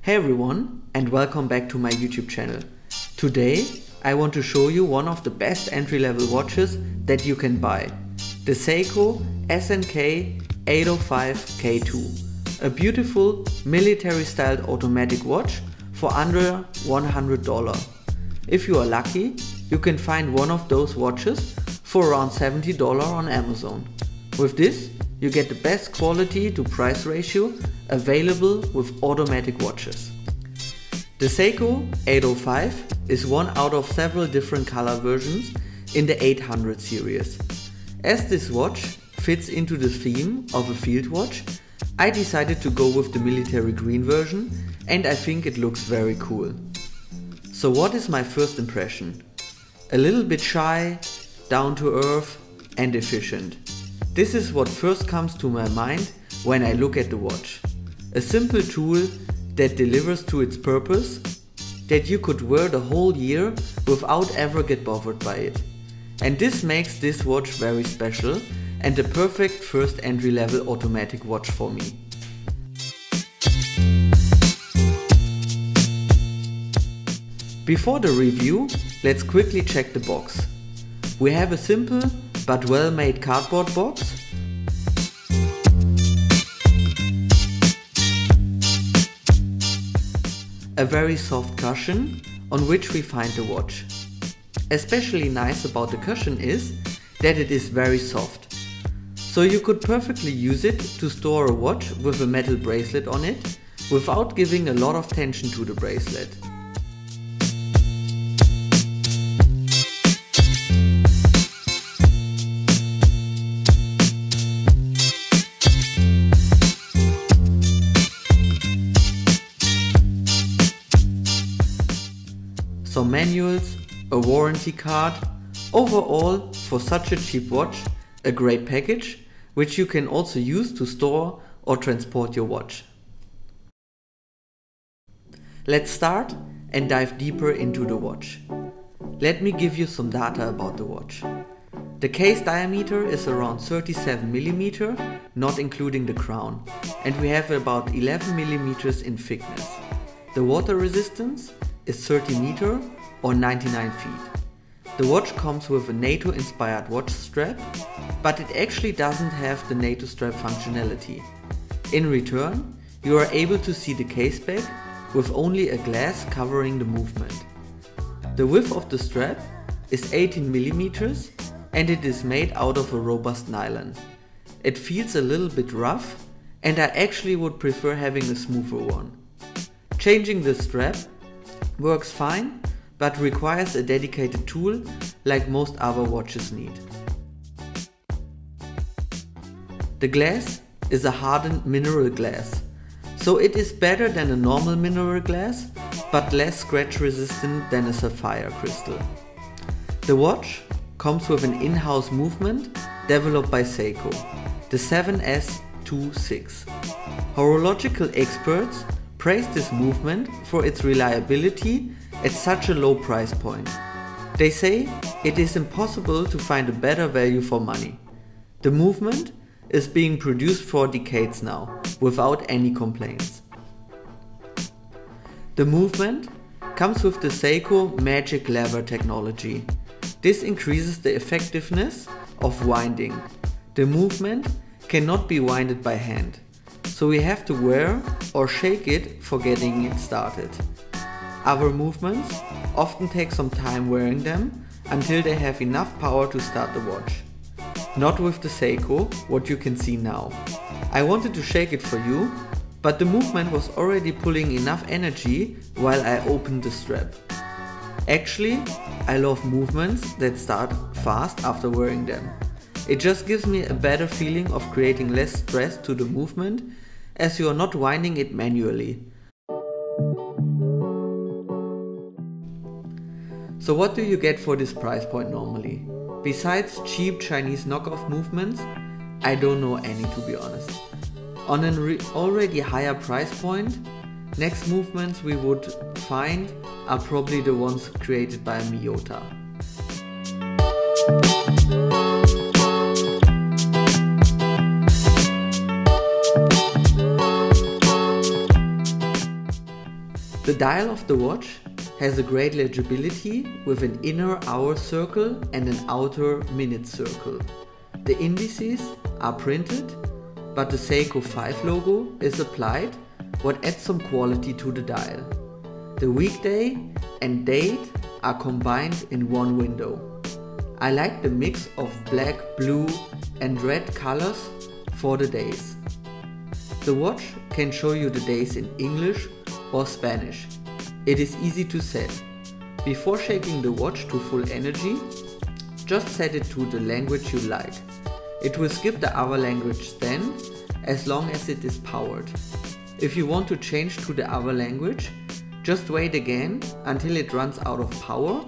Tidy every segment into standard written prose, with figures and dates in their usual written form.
Hey everyone, and welcome back to my YouTube channel. Today I want to show you one of the best entry-level watches that you can buy. The Seiko SNK805K2. A beautiful military-styled automatic watch for under $100. If you are lucky, you can find one of those watches for around $70 on Amazon. With this, you get the best quality to price ratio available with automatic watches. The Seiko 805 is one out of several different color versions in the 800 series. As this watch fits into the theme of a field watch, I decided to go with the military green version, and I think it looks very cool. So what is my first impression? A little bit shy, down to earth and efficient. This is what first comes to my mind when I look at the watch. A simple tool that delivers to its purpose, that you could wear the whole year without ever get bothered by it. And this makes this watch very special and the perfect first entry-level automatic watch for me. Before the review, let's quickly check the box. We have a simple but well-made cardboard box. A very soft cushion on which we find the watch. Especially nice about the cushion is that it is very soft. So you could perfectly use it to store a watch with a metal bracelet on it without giving a lot of tension to the bracelet. Some manuals, a warranty card. Overall, for such a cheap watch, a great package, which you can also use to store or transport your watch. Let's start and dive deeper into the watch. Let me give you some data about the watch. The case diameter is around 37 mm, not including the crown, and we have about 11 mm in thickness. The water resistance is 30 meter or 99 feet. The watch comes with a NATO inspired watch strap, but it actually doesn't have the NATO strap functionality. In return, you are able to see the case back with only a glass covering the movement. The width of the strap is 18 mm and it is made out of a robust nylon. It feels a little bit rough and I actually would prefer having a smoother one. Changing the strap works fine, but requires a dedicated tool like most other watches need. The glass is a hardened mineral glass, so it is better than a normal mineral glass, but less scratch resistant than a sapphire crystal. The watch comes with an in-house movement developed by Seiko, the 7S26. Horological experts praise this movement for its reliability at such a low price point. They say it is impossible to find a better value for money. The movement is being produced for decades now, without any complaints. The movement comes with the Seiko Magic Lever technology. This increases the effectiveness of winding. The movement cannot be winded by hand, so we have to wear or shake it for getting it started. Other movements often take some time wearing them until they have enough power to start the watch. Not with the Seiko, what you can see now. I wanted to shake it for you, but the movement was already pulling enough energy while I opened the strap. Actually, I love movements that start fast after wearing them. It just gives me a better feeling of creating less stress to the movement as you are not winding it manually. So what do you get for this price point normally? Besides cheap Chinese knockoff movements, I don't know any, to be honest. On an already higher price point, next movements we would find are probably the ones created by Miyota. The dial of the watch has a great legibility with an inner hour circle and an outer minute circle. The indices are printed, but the Seiko 5 logo is applied, what adds some quality to the dial. The weekday and date are combined in one window. I like the mix of black, blue and red colors for the days. The watch can show you the days in English or Spanish. It is easy to set. Before shaking the watch to full energy, just set it to the language you like. It will skip the other language then, as long as it is powered. If you want to change to the other language, just wait again until it runs out of power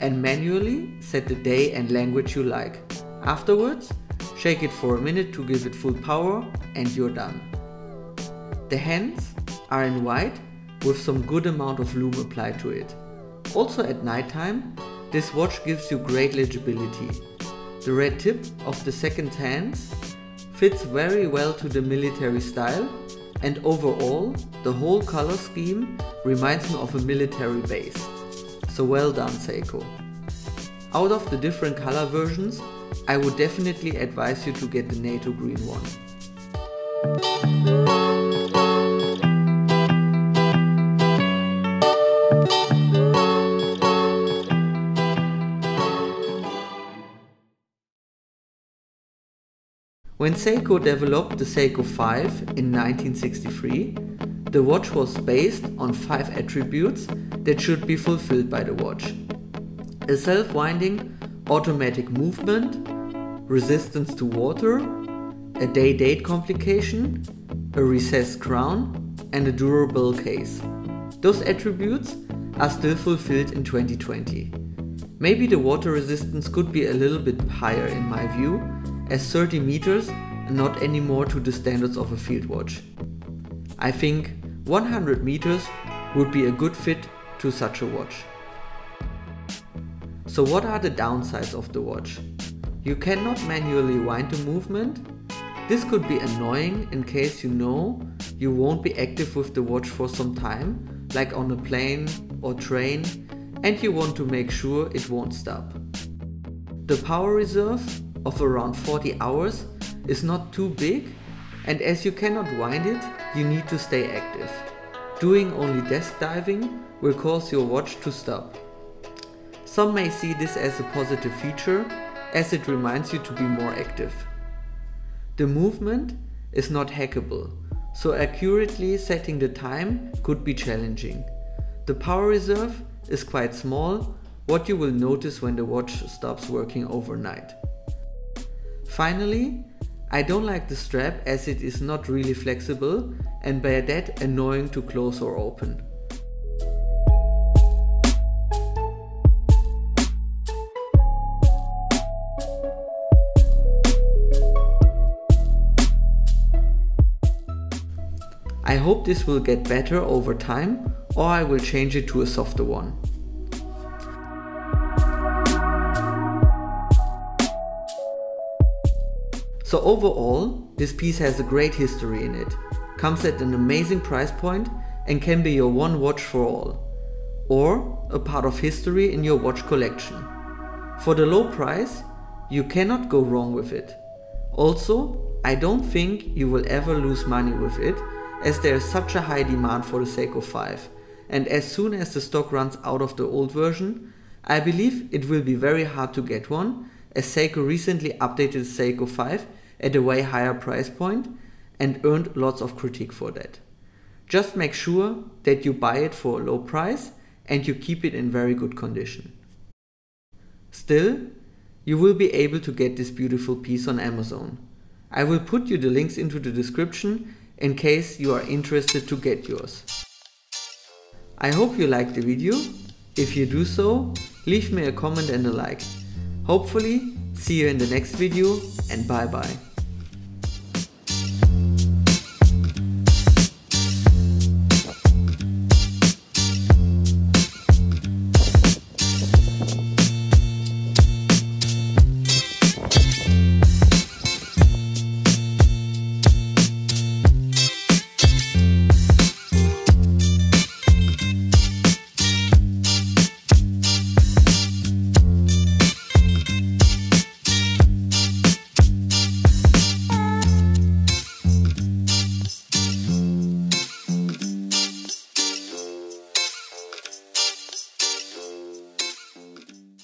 and manually set the day and language you like. Afterwards, shake it for a minute to give it full power and you're done. The hands are in white with some good amount of lume applied to it. Also at nighttime, this watch gives you great legibility. The red tip of the second hands fits very well to the military style, and overall, the whole color scheme reminds me of a military base. So well done, Seiko. Out of the different color versions, I would definitely advise you to get the NATO green one. When Seiko developed the Seiko 5 in 1963, the watch was based on 5 attributes that should be fulfilled by the watch. A self-winding automatic movement, resistance to water, a day-date complication, a recessed crown and a durable case. Those attributes are still fulfilled in 2020. Maybe the water resistance could be a little bit higher in my view, as 30 meters and not anymore to the standards of a field watch. I think 100 meters would be a good fit to such a watch. So what are the downsides of the watch? You cannot manually wind the movement. This could be annoying in case you know you won't be active with the watch for some time, like on a plane or train, and you want to make sure it won't stop. The power reserve of around 40 hours is not too big, and as you cannot wind it, you need to stay active. Doing only desk diving will cause your watch to stop. Some may see this as a positive feature, as it reminds you to be more active. The movement is not hackable, so accurately setting the time could be challenging. The power reserve is quite small, what you will notice when the watch stops working overnight. Finally, I don't like the strap as it is not really flexible and by that annoying to close or open. I hope this will get better over time, or I will change it to a softer one. So overall, this piece has a great history in it, comes at an amazing price point and can be your one watch for all, or a part of history in your watch collection. For the low price, you cannot go wrong with it. Also, I don't think you will ever lose money with it, as there is such a high demand for the Seiko 5, and as soon as the stock runs out of the old version, I believe it will be very hard to get one, as Seiko recently updated the Seiko 5 at a way higher price point and earned lots of critique for that. Just make sure that you buy it for a low price and you keep it in very good condition. Still, you will be able to get this beautiful piece on Amazon. I will put you the links into the description in case you are interested to get yours. I hope you liked the video. If you do so, leave me a comment and a like. Hopefully, see you in the next video and bye bye.